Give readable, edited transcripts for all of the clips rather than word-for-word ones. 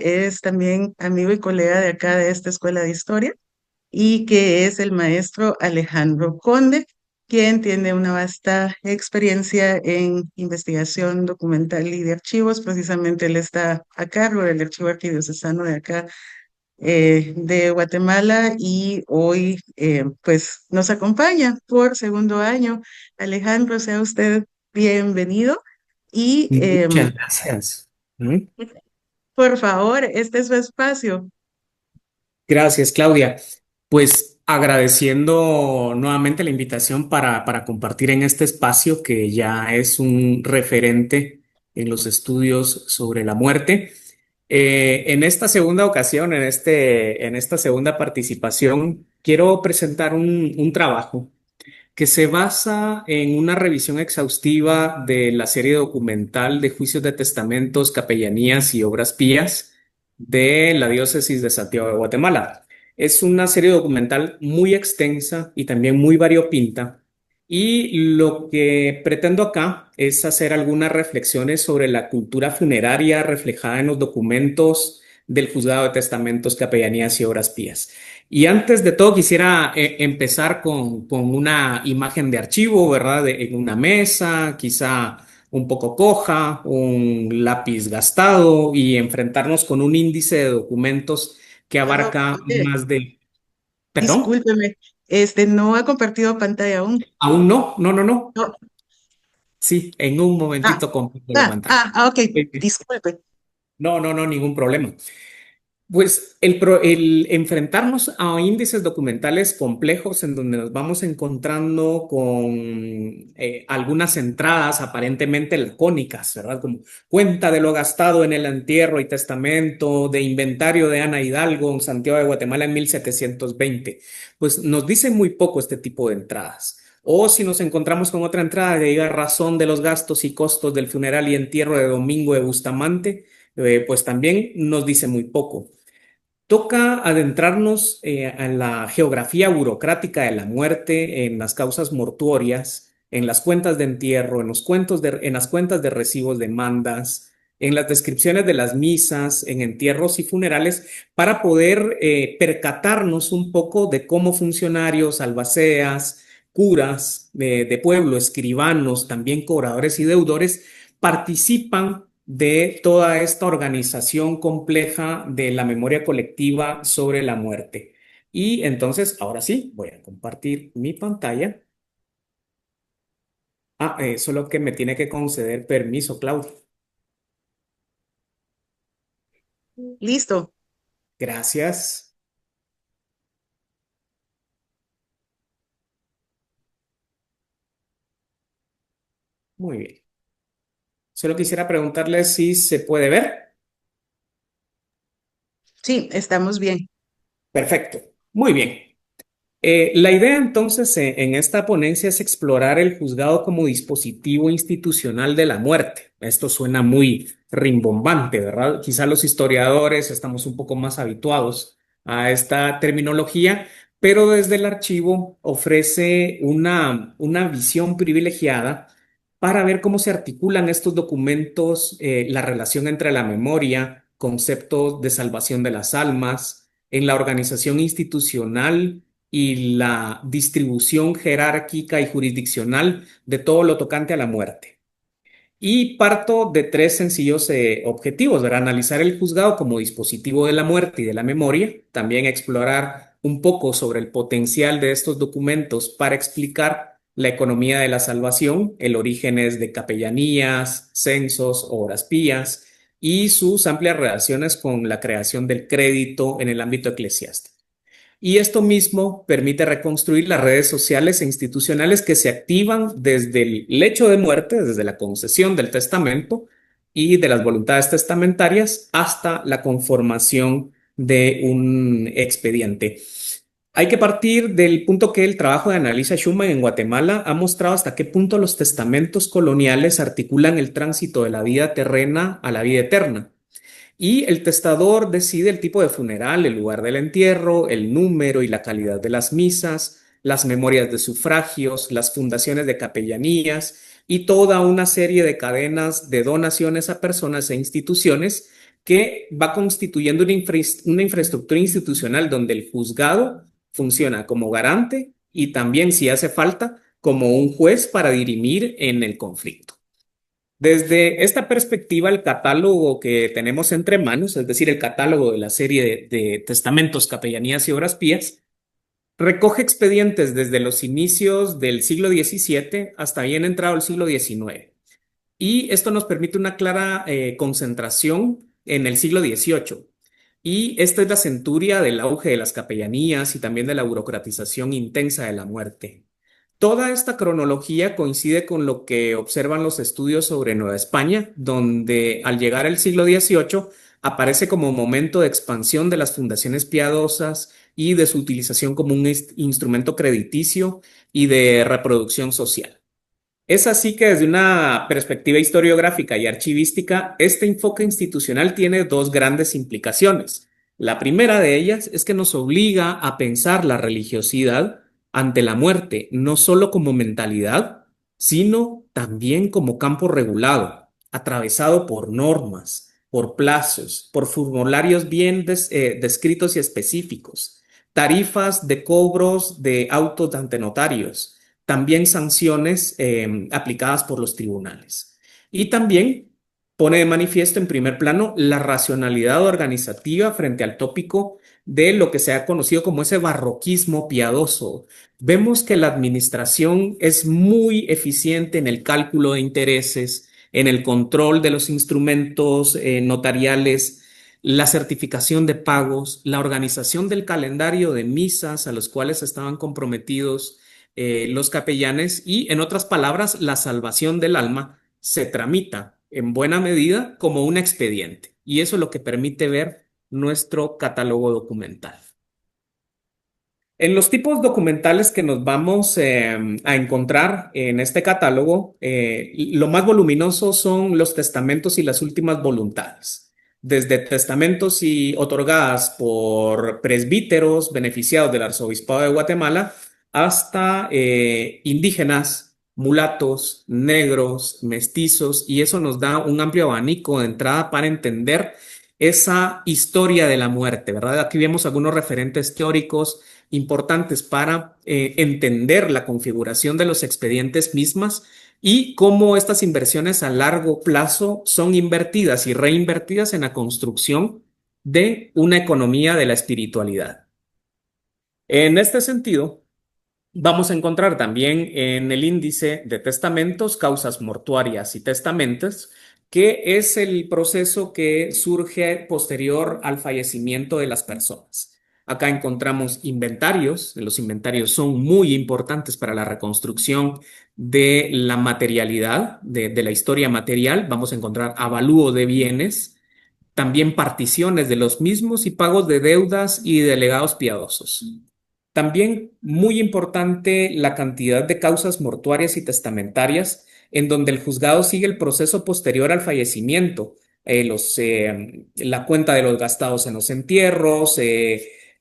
es también amigo y colega de acá de esta escuela de historia y que es el maestro Alejandro Conde, quien tiene una vasta experiencia en investigación documental y de archivos. Precisamente él está a cargo del archivo arquidiocesano de acá de Guatemala y hoy pues nos acompaña por segundo año. Alejandro, sea usted bienvenido y Muchas gracias. ¿Mm? por favor, este es su espacio. Gracias, Claudia. Pues agradeciendo nuevamente la invitación para compartir en este espacio que ya es un referente en los estudios sobre la muerte. En esta segunda ocasión, en esta segunda participación, quiero presentar un trabajo que se basa en una revisión exhaustiva de la serie documental de juicios de testamentos, capellanías y obras pías de la diócesis de Santiago de Guatemala. Es una serie documental muy extensa y también muy variopinta. Y lo que pretendo acá es hacer algunas reflexiones sobre la cultura funeraria reflejada en los documentos del Juzgado de Testamentos, Capellanías y Obras Pías. Y antes de todo quisiera empezar con una imagen de archivo, ¿verdad? En una mesa, quizá un poco coja, un lápiz gastado y enfrentarnos con un índice de documentos que abarca Oye, más de... ¿Perdón? discúlpeme, no ha compartido pantalla aún. Aún no, no, no, no. No. Sí, en un Ah, momentito comparto la pantalla. ok, disculpe. No, no, no, ningún problema. Pues el enfrentarnos a índices documentales complejos en donde nos vamos encontrando con algunas entradas aparentemente lacónicas, ¿verdad? Como cuenta de lo gastado en el entierro y testamento, de inventario de Ana Hidalgo en Santiago de Guatemala en 1720. Pues nos dicen muy poco este tipo de entradas. O si nos encontramos con otra entrada que diga razón de los gastos y costos del funeral y entierro de Domingo de Bustamante, pues también nos dice muy poco. Toca adentrarnos en la geografía burocrática de la muerte, en las causas mortuorias, en las cuentas de entierro, en las cuentas de recibos de mandas, en las descripciones de las misas, en entierros y funerales, para poder percatarnos un poco de cómo funcionarios, albaceas, curas de pueblo, escribanos, también cobradores y deudores participan de toda esta organización compleja de la memoria colectiva sobre la muerte. Y entonces, ahora sí, voy a compartir mi pantalla. Solo que me tiene que conceder permiso, Claudia. Listo. Gracias. Muy bien. Solo quisiera preguntarle si se puede ver. Sí, estamos bien. Perfecto. Muy bien. La idea entonces en esta ponencia es explorar el juzgado como dispositivo institucional de la muerte. Esto suena muy rimbombante, ¿verdad? Quizá los historiadores estamos un poco más habituados a esta terminología, pero desde el archivo ofrece una visión privilegiada para ver cómo se articulan estos documentos, la relación entre la memoria, conceptos de salvación de las almas, en la organización institucional y la distribución jerárquica y jurisdiccional de todo lo tocante a la muerte. Y parto de tres sencillos objetivos, ¿verdad? Analizar el juzgado como dispositivo de la muerte y de la memoria, también explorar un poco sobre el potencial de estos documentos para explicar la economía de la salvación, el origen es de capellanías, censos, obras pías y sus amplias relaciones con la creación del crédito en el ámbito eclesiástico. Y esto mismo permite reconstruir las redes sociales e institucionales que se activan desde el lecho de muerte, desde la concesión del testamento y de las voluntades testamentarias hasta la conformación de un expediente. Hay que partir del punto que el trabajo de Annalisa Schumann en Guatemala ha mostrado hasta qué punto los testamentos coloniales articulan el tránsito de la vida terrena a la vida eterna. Y el testador decide el tipo de funeral, el lugar del entierro, el número y la calidad de las misas, las memorias de sufragios, las fundaciones de capellanías y toda una serie de cadenas de donaciones a personas e instituciones que va constituyendo una infraestructura institucional donde el juzgado funciona como garante y también, si hace falta, como un juez para dirimir en el conflicto. Desde esta perspectiva, el catálogo que tenemos entre manos, es decir, el catálogo de la serie de testamentos, capellanías y obras pías, recoge expedientes desde los inicios del siglo XVII hasta bien entrado el siglo XIX. Y esto nos permite una clara concentración en el siglo XVIII. Y esta es la centuria del auge de las capellanías y también de la burocratización intensa de la muerte. Toda esta cronología coincide con lo que observan los estudios sobre Nueva España, donde al llegar al siglo XVIII aparece como momento de expansión de las fundaciones piadosas y de su utilización como un instrumento crediticio y de reproducción social. Es así que desde una perspectiva historiográfica y archivística, este enfoque institucional tiene dos grandes implicaciones. La primera de ellas es que nos obliga a pensar la religiosidad ante la muerte, no solo como mentalidad, sino también como campo regulado, atravesado por normas, por plazos, por formularios bien descritos y específicos, tarifas de cobros de autos ante notarios, también sanciones aplicadas por los tribunales. Y también pone de manifiesto en primer plano la racionalidad organizativa frente al tópico de lo que se ha conocido como ese barroquismo piadoso. Vemos que la administración es muy eficiente en el cálculo de intereses, en el control de los instrumentos notariales, la certificación de pagos, la organización del calendario de misas a los cuales estaban comprometidos los capellanes y, en otras palabras, la salvación del alma se tramita en buena medida como un expediente. Y eso es lo que permite ver nuestro catálogo documental. En los tipos documentales que nos vamos a encontrar en este catálogo, lo más voluminoso son los testamentos y las últimas voluntades. Desde testamentos y otorgadas por presbíteros beneficiados del Arzobispado de Guatemala hasta indígenas, mulatos, negros, mestizos, y eso nos da un amplio abanico de entrada para entender esa historia de la muerte, ¿verdad? Aquí vemos algunos referentes teóricos importantes para entender la configuración de los expedientes mismas y cómo estas inversiones a largo plazo son invertidas y reinvertidas en la construcción de una economía de la espiritualidad. En este sentido, vamos a encontrar también en el índice de testamentos, causas mortuarias y testamentos, que es el proceso que surge posterior al fallecimiento de las personas. Acá encontramos inventarios. Los inventarios son muy importantes para la reconstrucción de la materialidad, de la historia material. Vamos a encontrar avalúo de bienes, también particiones de los mismos y pagos de deudas y de legados piadosos. También muy importante la cantidad de causas mortuarias y testamentarias en donde el juzgado sigue el proceso posterior al fallecimiento, la cuenta de los gastados en los entierros,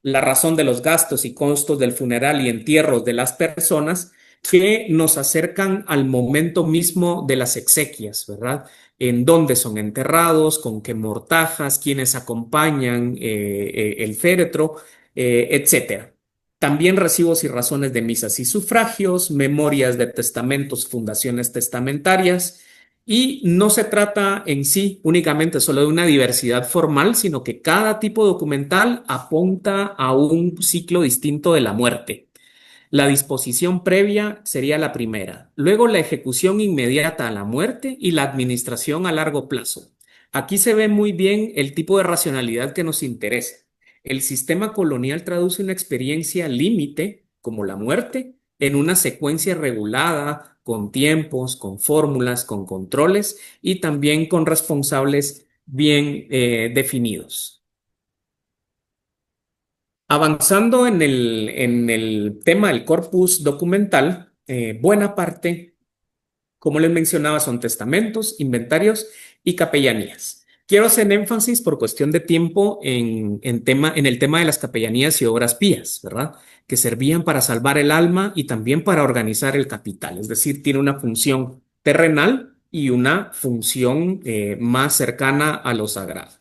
la razón de los gastos y costos del funeral y entierros de las personas que nos acercan al momento mismo de las exequias, ¿verdad? En dónde son enterrados, con qué mortajas, quiénes acompañan el féretro, etcétera. También recibos y razones de misas y sufragios, memorias de testamentos, fundaciones testamentarias, y no se trata en sí únicamente solo de una diversidad formal, sino que cada tipo documental apunta a un ciclo distinto de la muerte. La disposición previa sería la primera, luego la ejecución inmediata a la muerte y la administración a largo plazo. Aquí se ve muy bien el tipo de racionalidad que nos interesa. El sistema colonial traduce una experiencia límite, como la muerte, en una secuencia regulada, con tiempos, con fórmulas, con controles y también con responsables bien definidos. Avanzando en el tema del corpus documental, buena parte, como les mencionaba, son testamentos, inventarios y capellanías. Quiero hacer énfasis por cuestión de tiempo en el tema de las capellanías y obras pías, ¿verdad? Que servían para salvar el alma y también para organizar el capital. Es decir, tiene una función terrenal y una función más cercana a lo sagrado.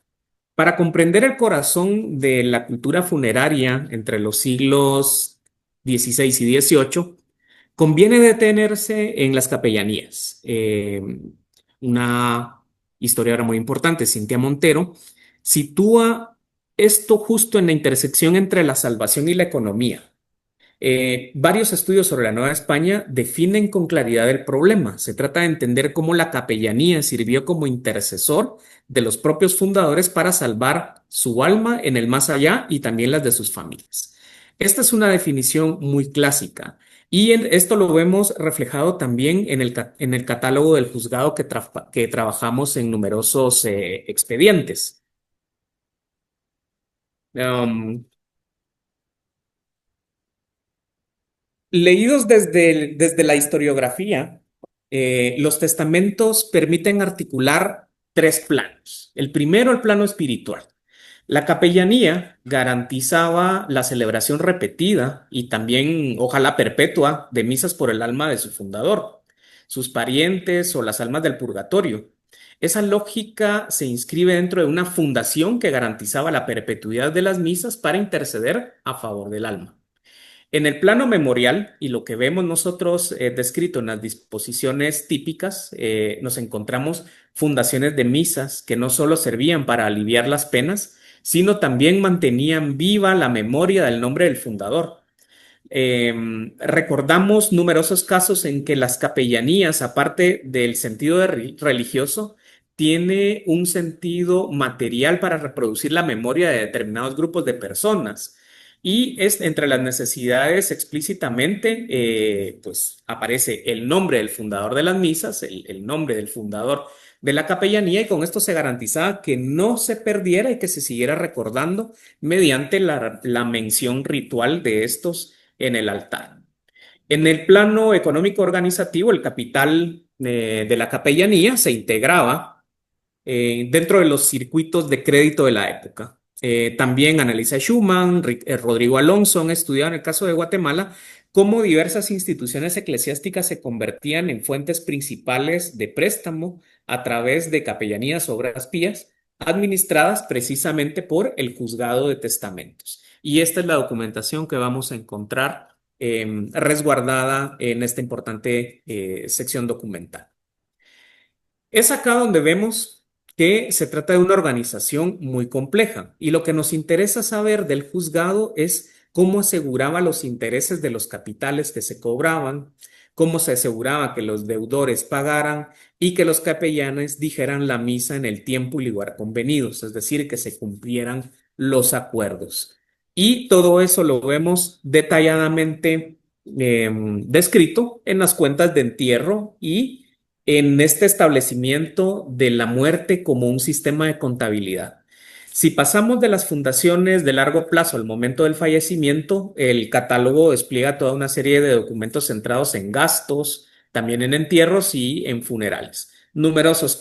Para comprender el corazón de la cultura funeraria entre los siglos XVI y XVIII, conviene detenerse en las capellanías. Una historiadora muy importante, Cintia Montero, sitúa esto justo en la intersección entre la salvación y la economía. Varios estudios sobre la Nueva España definen con claridad el problema. Se trata de entender cómo la capellanía sirvió como intercesor de los propios fundadores para salvar su alma en el más allá y también las de sus familias. Esta es una definición muy clásica y esto lo vemos reflejado también en en el catálogo del juzgado que trabajamos en numerosos expedientes. Um, Leídos desde la historiografía, los testamentos permiten articular tres planos. El primero, el plano espiritual. La capellanía garantizaba la celebración repetida y también, ojalá perpetua, de misas por el alma de su fundador, sus parientes o las almas del purgatorio. Esa lógica se inscribe dentro de una fundación que garantizaba la perpetuidad de las misas para interceder a favor del alma. En el plano memorial, y lo que vemos nosotros descrito en las disposiciones típicas, nos encontramos fundaciones de misas que no solo servían para aliviar las penas, sino también mantenían viva la memoria del nombre del fundador. Recordamos numerosos casos en que las capellanías, aparte del sentido religioso, tiene un sentido material para reproducir la memoria de determinados grupos de personas. Y es entre las necesidades explícitamente, pues aparece el nombre del fundador de las misas, el nombre del fundador de la capellanía, y con esto se garantizaba que no se perdiera y que se siguiera recordando mediante la mención ritual de estos en el altar. En el plano económico organizativo, el capital de la capellanía se integraba dentro de los circuitos de crédito de la época. También Annalisa Schumann, Rodrigo Alonso han estudiado en el caso de Guatemala cómo diversas instituciones eclesiásticas se convertían en fuentes principales de préstamo a través de capellanías obras pías administradas precisamente por el juzgado de testamentos. Y esta es la documentación que vamos a encontrar resguardada en esta importante sección documental. Es acá donde vemos que se trata de una organización muy compleja y lo que nos interesa saber del juzgado es cómo aseguraba los intereses de los capitales que se cobraban, cómo se aseguraba que los deudores pagaran y que los capellanes dijeran la misa en el tiempo y lugar convenidos, es decir, que se cumplieran los acuerdos. Y todo eso lo vemos detalladamente descrito en las cuentas de entierro y en este establecimiento de la muerte como un sistema de contabilidad. Si pasamos de las fundaciones de largo plazo al momento del fallecimiento, el catálogo despliega toda una serie de documentos centrados en gastos, también en entierros y en funerales. Numerosos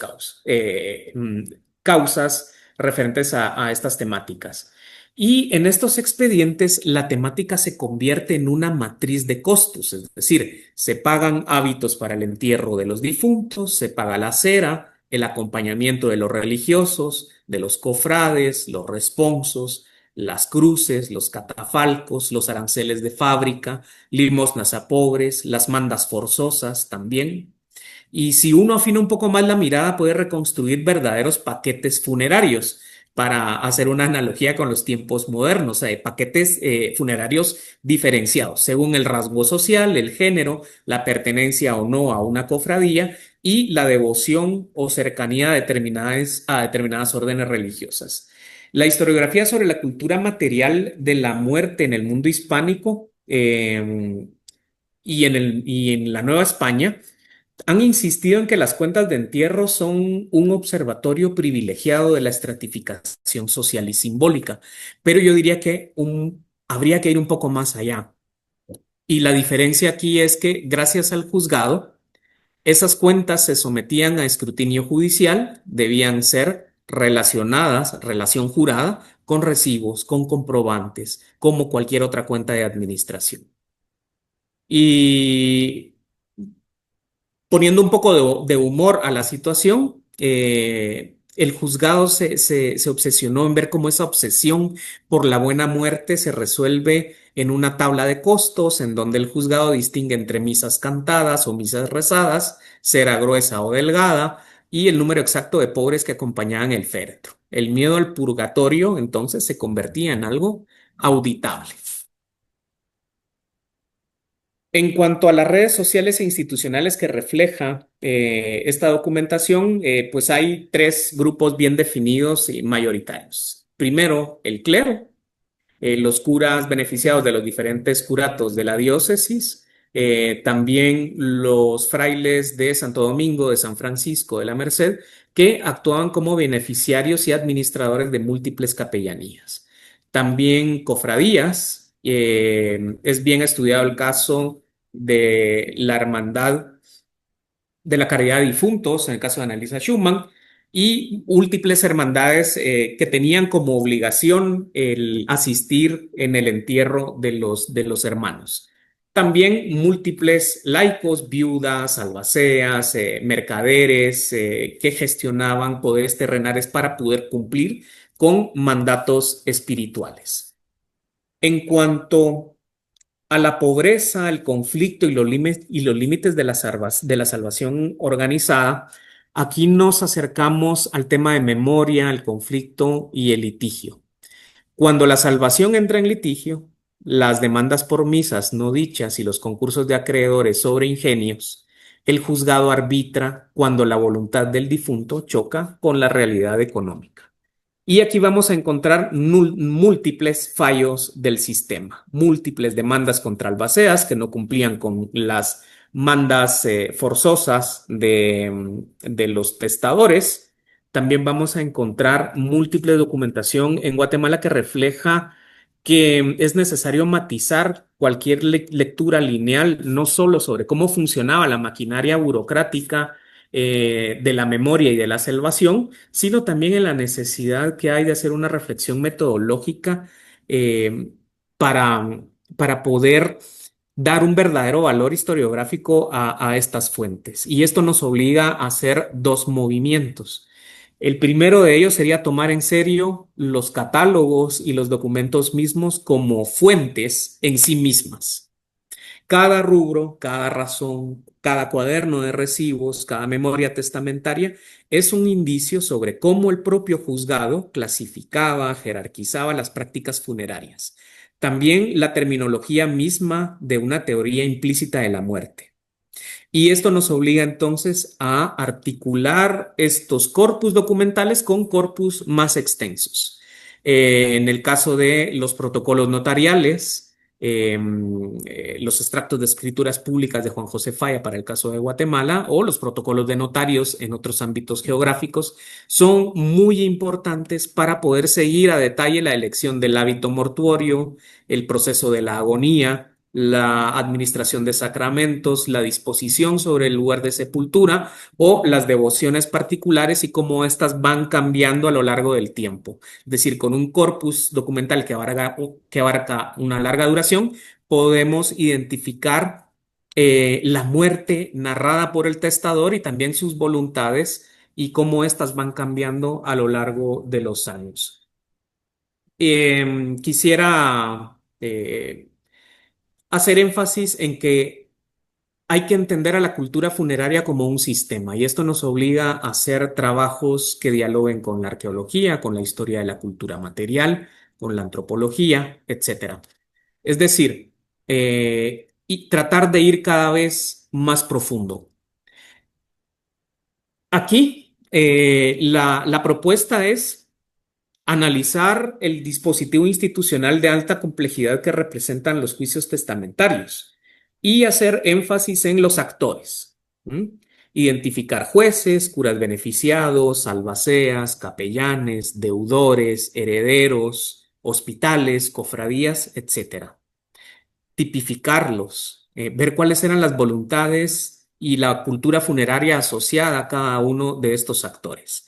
causas referentes a estas temáticas. Y en estos expedientes la temática se convierte en una matriz de costos, es decir, se pagan hábitos para el entierro de los difuntos, se paga la cera, el acompañamiento de los religiosos, de los cofrades, los responsos, las cruces, los catafalcos, los aranceles de fábrica, limosnas a pobres, las mandas forzosas también. Y si uno afina un poco más la mirada, puede reconstruir verdaderos paquetes funerarios para hacer una analogía con los tiempos modernos, paquetes funerarios diferenciados según el rasgo social, el género, la pertenencia o no a una cofradía y la devoción o cercanía a determinadas órdenes religiosas. La historiografía sobre la cultura material de la muerte en el mundo hispánico y en la Nueva España han insistido en que las cuentas de entierro son un observatorio privilegiado de la estratificación social y simbólica, pero yo diría que habría que ir un poco más allá. Y la diferencia aquí es que gracias al juzgado, esas cuentas se sometían a escrutinio judicial, debían ser relacionadas, relación jurada, con recibos, con comprobantes, como cualquier otra cuenta de administración. Y poniendo un poco de humor a la situación, el juzgado se obsesionó en ver cómo esa obsesión por la buena muerte se resuelve en una tabla de costos, en donde el juzgado distingue entre misas cantadas o misas rezadas, cera gruesa o delgada, y el número exacto de pobres que acompañaban el féretro. El miedo al purgatorio entonces se convertía en algo auditable. En cuanto a las redes sociales e institucionales que refleja esta documentación, pues hay tres grupos bien definidos y mayoritarios. Primero, el clero, los curas beneficiados de los diferentes curatos de la diócesis, también los frailes de Santo Domingo, de San Francisco, de la Merced, que actuaban como beneficiarios y administradores de múltiples capellanías. También cofradías, es bien estudiado el caso de la Hermandad de la Caridad de Difuntos, en el caso de Annalisa Schumann, y múltiples hermandades que tenían como obligación el asistir en el entierro de los hermanos. También múltiples laicos, viudas, albaceas, mercaderes que gestionaban poderes terrenales para poder cumplir con mandatos espirituales. En cuanto a la pobreza, el conflicto y los límites de de la salvación organizada, aquí nos acercamos al tema de memoria, el conflicto y el litigio. Cuando la salvación entra en litigio, las demandas por misas no dichas y los concursos de acreedores sobre ingenios, el juzgado arbitra cuando la voluntad del difunto choca con la realidad económica. Y aquí vamos a encontrar múltiples fallos del sistema, múltiples demandas contra albaceas que no cumplían con las mandas forzosas de los testadores. También vamos a encontrar múltiple documentación en Guatemala que refleja que es necesario matizar cualquier lectura lineal, no solo sobre cómo funcionaba la maquinaria burocrática de la memoria y de la salvación, sino también en la necesidad que hay de hacer una reflexión metodológica eh, para, para poder dar un verdadero valor historiográfico a estas fuentes. Y esto nos obliga a hacer dos movimientos. El primero de ellos sería tomar en serio los catálogos y los documentos mismos como fuentes en sí mismas. Cada rubro, cada razón, cada cuaderno de recibos, cada memoria testamentaria es un indicio sobre cómo el propio juzgado clasificaba, jerarquizaba las prácticas funerarias. También la terminología misma de una teoría implícita de la muerte. Y esto nos obliga entonces a articular estos corpus documentales con corpus más extensos. En el caso de los protocolos notariales, los extractos de escrituras públicas de Juan José Falla para el caso de Guatemala o los protocolos de notarios en otros ámbitos geográficos son muy importantes para poder seguir a detalle la elección del hábito mortuorio, el proceso de la agonía, la administración de sacramentos, la disposición sobre el lugar de sepultura o las devociones particulares y cómo éstas van cambiando a lo largo del tiempo. Es decir, con un corpus documental que abarca una larga duración, podemos identificar la muerte narrada por el testador y también sus voluntades y cómo éstas van cambiando a lo largo de los años. Quisiera hacer énfasis en que hay que entender a la cultura funeraria como un sistema y esto nos obliga a hacer trabajos que dialoguen con la arqueología, con la historia de la cultura material, con la antropología, etcétera. Es decir, y tratar de ir cada vez más profundo. Aquí, la propuesta es analizar el dispositivo institucional de alta complejidad que representan los juicios testamentarios y hacer énfasis en los actores. ¿Mm? Identificar jueces, curas beneficiados, albaceas, capellanes, deudores, herederos, hospitales, cofradías, etcétera. Tipificarlos, ver cuáles eran las voluntades y la cultura funeraria asociada a cada uno de estos actores.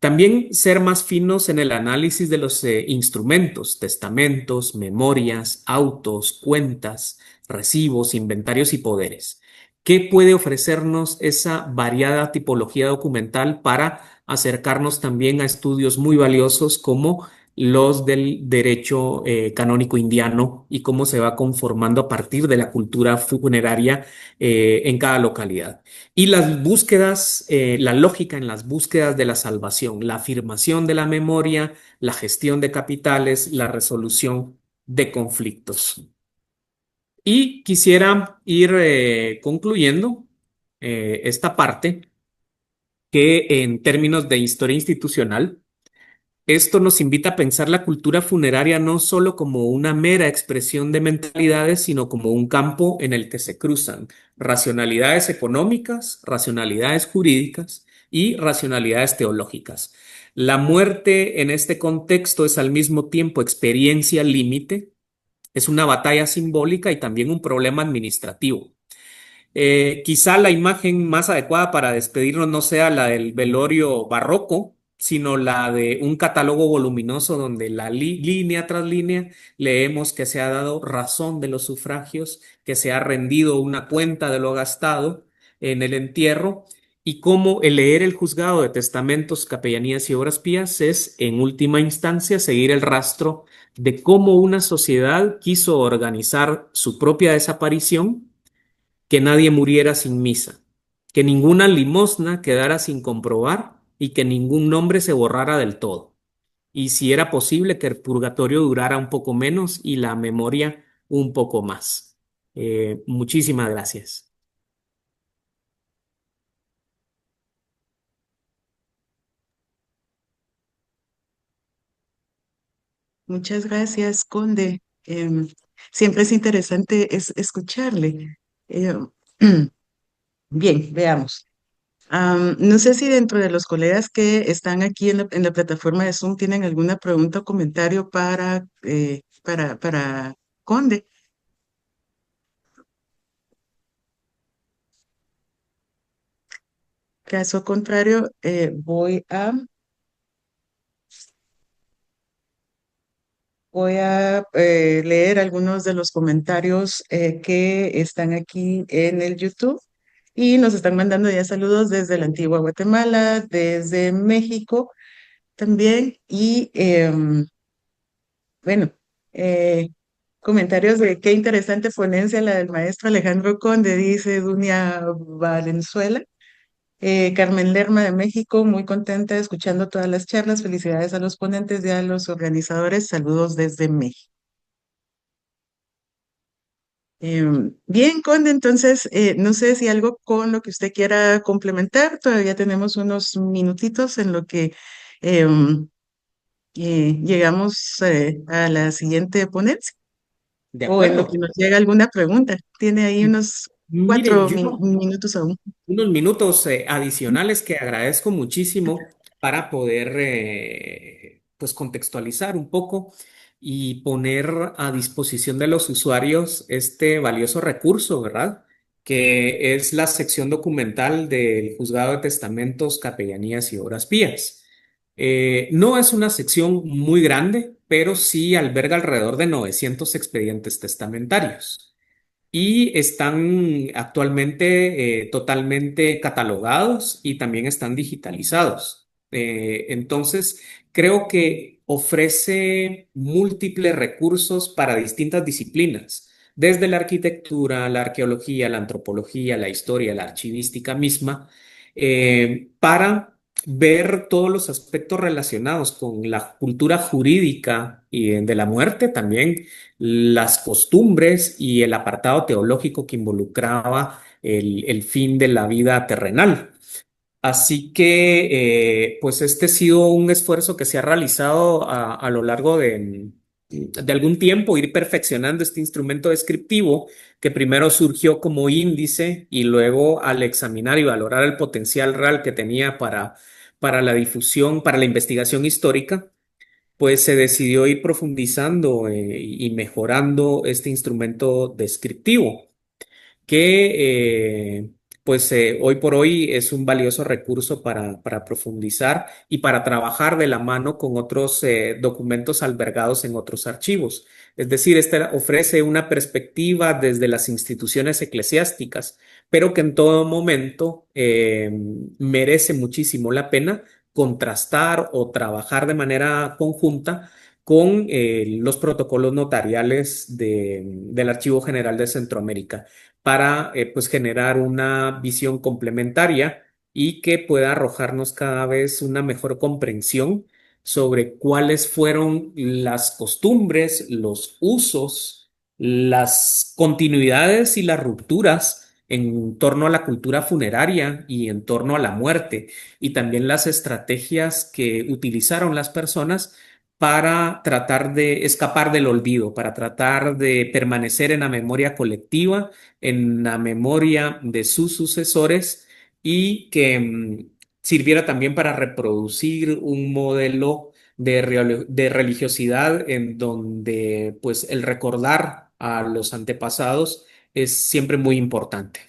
También ser más finos en el análisis de los instrumentos, testamentos, memorias, autos, cuentas, recibos, inventarios y poderes. ¿Qué puede ofrecernos esa variada tipología documental para acercarnos también a estudios muy valiosos como los del derecho canónico indiano y cómo se va conformando a partir de la cultura funeraria en cada localidad. Y las búsquedas, la lógica en las búsquedas de la salvación, la afirmación de la memoria, la gestión de capitales, la resolución de conflictos. Y quisiera ir concluyendo esta parte que en términos de historia institucional, esto nos invita a pensar la cultura funeraria no solo como una mera expresión de mentalidades, sino como un campo en el que se cruzan racionalidades económicas, racionalidades jurídicas y racionalidades teológicas. La muerte en este contexto es al mismo tiempo experiencia límite, es una batalla simbólica y también un problema administrativo. Quizá la imagen más adecuada para despedirnos no sea la del velorio barroco, sino la de un catálogo voluminoso donde línea tras línea leemos que se ha dado razón de los sufragios, que se ha rendido una cuenta de lo gastado en el entierro y cómo el leer el juzgado de testamentos, capellanías y obras pías es, en última instancia, seguir el rastro de cómo una sociedad quiso organizar su propia desaparición, que nadie muriera sin misa, que ninguna limosna quedara sin comprobar y que ningún nombre se borrara del todo. Y si era posible que el purgatorio durara un poco menos y la memoria un poco más. Muchísimas gracias. Muchas gracias, Conde. Siempre es interesante escucharle. Eh, bien, veamos. No sé si dentro de los colegas que están aquí en la plataforma de Zoom tienen alguna pregunta o comentario para Conde. Caso contrario, voy a leer algunos de los comentarios que están aquí en el YouTube y nos están mandando ya saludos desde la antigua Guatemala, desde México también y bueno, eh, comentarios de qué interesante ponencia la del maestro Alejandro Conde, dice Dunia Valenzuela. Carmen Lerma de México, muy contenta escuchando todas las charlas. Felicidades a los ponentes y a los organizadores. Saludos desde México. Bien, Conde, entonces, no sé si algo con lo que usted quiera complementar. Todavía tenemos unos minutitos en lo que em, llegamos a la siguiente ponencia De o en lo que acuerdo. nos llega alguna pregunta. Tiene ahí unos Mire, cuatro yo minutos aún. unos minutos adicionales que agradezco muchísimo para poder pues contextualizar un poco y poner a disposición de los usuarios este valioso recurso, ¿verdad? Que es la sección documental del Juzgado de Testamentos, Capellanías y Obras Pías. No es una sección muy grande, pero sí alberga alrededor de 900 expedientes testamentarios y están actualmente totalmente catalogados y también están digitalizados. Entonces, creo que ofrece múltiples recursos para distintas disciplinas, desde la arquitectura, la arqueología, la antropología, la historia, la archivística misma, para ver todos los aspectos relacionados con la cultura jurídica y de la muerte también, las costumbres y el apartado teológico que involucraba el fin de la vida terrenal. Así que, pues este ha sido un esfuerzo que se ha realizado a lo largo de algún tiempo, ir perfeccionando este instrumento descriptivo que primero surgió como índice y luego al examinar y valorar el potencial real que tenía para la difusión, para la investigación histórica, pues se decidió ir profundizando y mejorando este instrumento descriptivo que hoy por hoy es un valioso recurso para profundizar y para trabajar de la mano con otros documentos albergados en otros archivos. Es decir, este ofrece una perspectiva desde las instituciones eclesiásticas, pero que en todo momento merece muchísimo la pena contrastar o trabajar de manera conjunta con los protocolos notariales del Archivo General de Centroamérica para pues generar una visión complementaria y que pueda arrojarnos cada vez una mejor comprensión sobre cuáles fueron las costumbres, los usos, las continuidades y las rupturas en torno a la cultura funeraria y en torno a la muerte, y también las estrategias que utilizaron las personas para tratar de escapar del olvido, para tratar de permanecer en la memoria colectiva, en la memoria de sus sucesores y que sirviera también para reproducir un modelo de religiosidad en donde pues el recordar a los antepasados es siempre muy importante.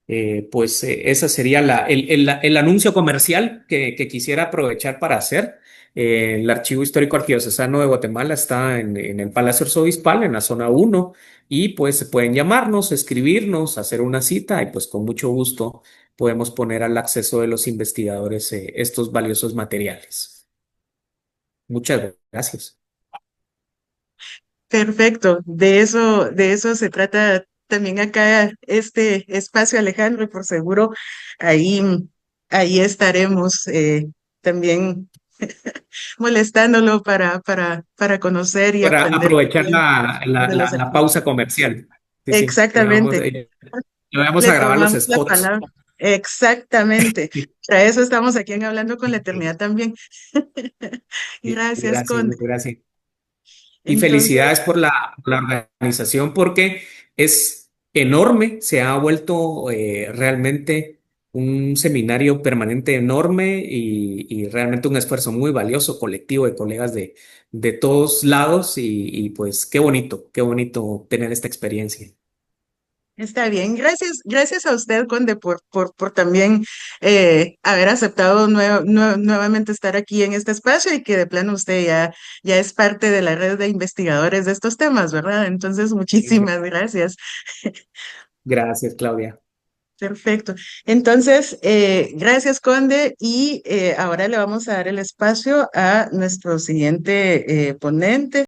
Ese sería el anuncio comercial que quisiera aprovechar para hacer. El Archivo Histórico Arquidiocesano de Guatemala está en el Palacio Arzobispal, en la zona uno, y pues se pueden llamarnos, escribirnos, hacer una cita y pues con mucho gusto podemos poner al acceso de los investigadores estos valiosos materiales. Muchas gracias. Perfecto, de eso se trata también acá este espacio, Alejandro, y por seguro ahí, ahí estaremos también molestándolo para conocer y Para aprender aprovechar también de los la artistas. pausa comercial. Sí, sí, Exactamente, le vamos le a grabar los tomamos la spots. palabra. Exactamente. Para eso estamos aquí en Hablando con la Eternidad también. Gracias, Gracias, Conde. gracias. Y Entonces, felicidades por la organización porque es enorme, se ha vuelto realmente un seminario permanente enorme y realmente un esfuerzo muy valioso colectivo de colegas de todos lados y pues qué bonito tener esta experiencia. está bien, gracias, gracias a usted, Conde, por también haber aceptado nuevamente estar aquí en este espacio y que de plano usted ya es parte de la red de investigadores de estos temas, ¿verdad? Entonces, muchísimas gracias. Gracias, Claudia. Perfecto. Entonces, gracias, Conde, y ahora le vamos a dar el espacio a nuestro siguiente ponente.